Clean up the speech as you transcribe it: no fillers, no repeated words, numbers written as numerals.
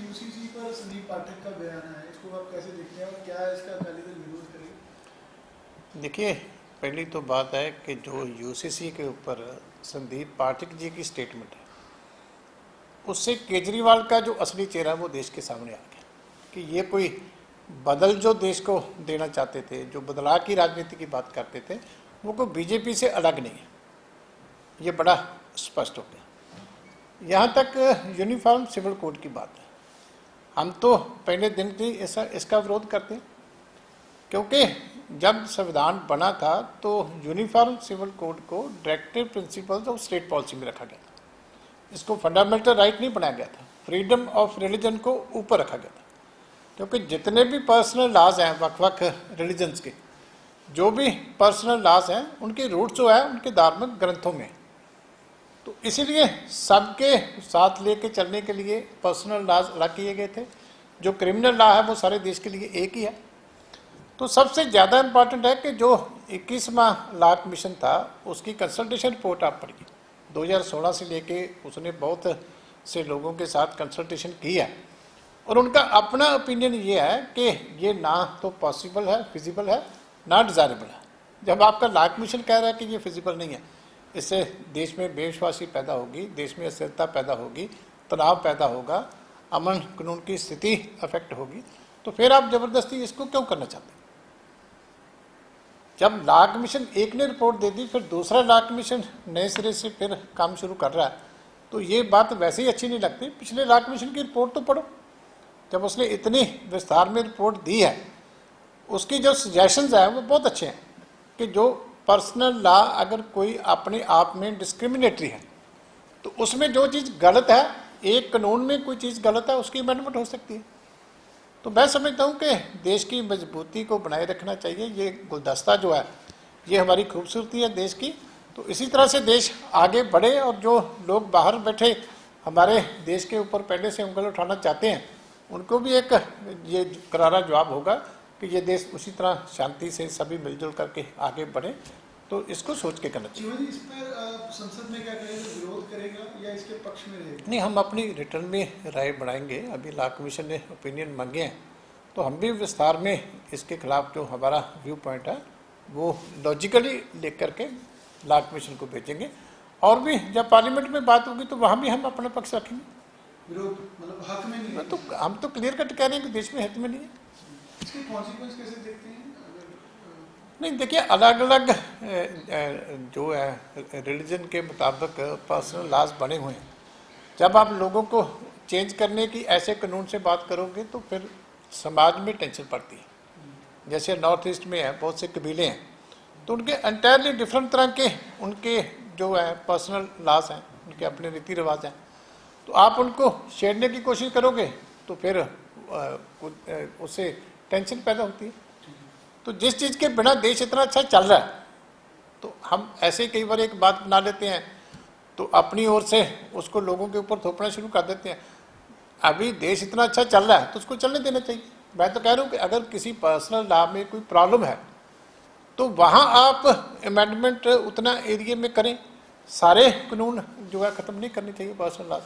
UCC पर संदीप पाठक का बयान है, इसको आप कैसे देखते हैं और क्या इसका अकाली दल विरोध करेगा? देखिए, पहली तो बात है कि जो यूसीसी के ऊपर संदीप पाठक जी की स्टेटमेंट है, उससे केजरीवाल का जो असली चेहरा वो देश के सामने आ गया कि ये कोई बदल जो देश को देना चाहते थे, जो बदलाव की राजनीति की बात करते थे, वो कोई बीजेपी से अलग नहीं है। ये बड़ा स्पष्ट हो गया। यहाँ तक यूनिफॉर्म सिविल कोड की बात है, हम तो पहले दिन से इसका विरोध करते हैं, क्योंकि जब संविधान बना था तो यूनिफॉर्म सिविल कोड को directive principles of state policy में रखा गया था। इसको फंडामेंटल राइट नहीं बनाया गया था, फ्रीडम ऑफ रिलीजन को ऊपर रखा गया था, क्योंकि जितने भी पर्सनल लॉज हैं वक्-वक् रिलीजन्स के, जो भी पर्सनल लॉज हैं उनके रूट जो है उनके धार्मिक ग्रंथों में। तो इसीलिए सबके साथ लेके चलने के लिए पर्सनल लॉज अलग किए गए थे। जो क्रिमिनल लॉ है वो सारे देश के लिए एक ही है। तो सबसे ज़्यादा इम्पॉर्टेंट है कि जो 21वां लॉ कमीशन था उसकी कंसल्टेशन रिपोर्ट आप पढ़िए। 2016 से लेके उसने बहुत से लोगों के साथ कंसल्टेशन की है और उनका अपना ओपिनियन ये है कि ये ना तो पॉसिबल है, फिजिबल है, ना डिज़ायरेबल है। जब आपका लॉ कमीशन कह रहा है कि ये फिजिबल नहीं है, इससे देश में बेविश्वासी पैदा होगी, देश में अस्थिरता पैदा होगी, तनाव पैदा होगा, अमन कानून की स्थिति अफेक्ट होगी, तो फिर आप ज़बरदस्ती इसको क्यों करना चाहते हैं? जब लॉ कमीशन एक ने रिपोर्ट दे दी, फिर दूसरा लॉ कमीशन नए सिरे से फिर काम शुरू कर रहा है, तो ये बात वैसे ही अच्छी नहीं लगती। पिछले लॉ कमीशन की रिपोर्ट तो पढ़ो, जब उसने इतनी विस्तार में रिपोर्ट दी है, उसकी जो सजेशंस हैं वो बहुत अच्छे हैं कि जो पर्सनल लॉ अगर कोई अपने आप में डिस्क्रिमिनेटरी है तो उसमें जो चीज़ गलत है, एक कानून में कोई चीज़ गलत है, उसकी अमेंडमेंट हो सकती है। तो मैं समझता हूँ कि देश की मजबूती को बनाए रखना चाहिए। ये गुलदस्ता जो है ये हमारी खूबसूरती है देश की, तो इसी तरह से देश आगे बढ़े और जो लोग बाहर बैठे हमारे देश के ऊपर पहले से उंगल उठाना चाहते हैं, उनको भी एक ये करारा जवाब होगा कि ये देश उसी तरह शांति से सभी मिलजुल करके आगे बढ़े। तो इसको सोच के करना चाहिए। इस पर संसद में क्या करेगा, विरोध करेगा या इसके पक्ष में रहेगा? नहीं, हम अपनी रिटर्न में राय बढ़ाएंगे। अभी लॉ कमीशन ने ओपिनियन मांगे हैं, तो हम भी विस्तार में इसके खिलाफ जो हमारा व्यू पॉइंट है वो लॉजिकली लेकर के लॉ कमीशन को भेजेंगे, और भी जब पार्लियामेंट में बात होगी तो वहाँ भी हम अपना पक्ष रखेंगे। विरोध मतलब हक में नहीं है? तो हम तो क्लियर कट कह रहे हैं कि देश में हित में नहीं है। इसके कॉन्सिक्वेंस कैसे देखते हैं? नहीं, देखिए, अलग अलग जो है रिलीजन के मुताबिक पर्सनल लॉज बने हुए हैं। जब आप लोगों को चेंज करने की ऐसे कानून से बात करोगे तो फिर समाज में टेंशन पड़ती है। जैसे नॉर्थ ईस्ट में है, बहुत से कबीले हैं, तो उनके एंटायरली डिफरेंट तरह के उनके जो है पर्सनल लॉज हैं, उनके अपने रीति रिवाज हैं। तो आप उनको छेड़ने की कोशिश करोगे तो फिर उससे टेंशन पैदा होती है। तो जिस चीज़ के बिना देश इतना अच्छा चल रहा है, तो हम ऐसे कई बार एक बात बना लेते हैं तो अपनी ओर से उसको लोगों के ऊपर थोपना शुरू कर देते हैं। अभी देश इतना अच्छा चल रहा है तो उसको चलने देना चाहिए। मैं तो कह रहा हूँ कि अगर किसी पर्सनल लॉ में कोई प्रॉब्लम है तो वहाँ आप अमेंडमेंट उतना एरिया में करें, सारे कानून जो है ख़त्म नहीं करने चाहिए पर्सनल लॉ।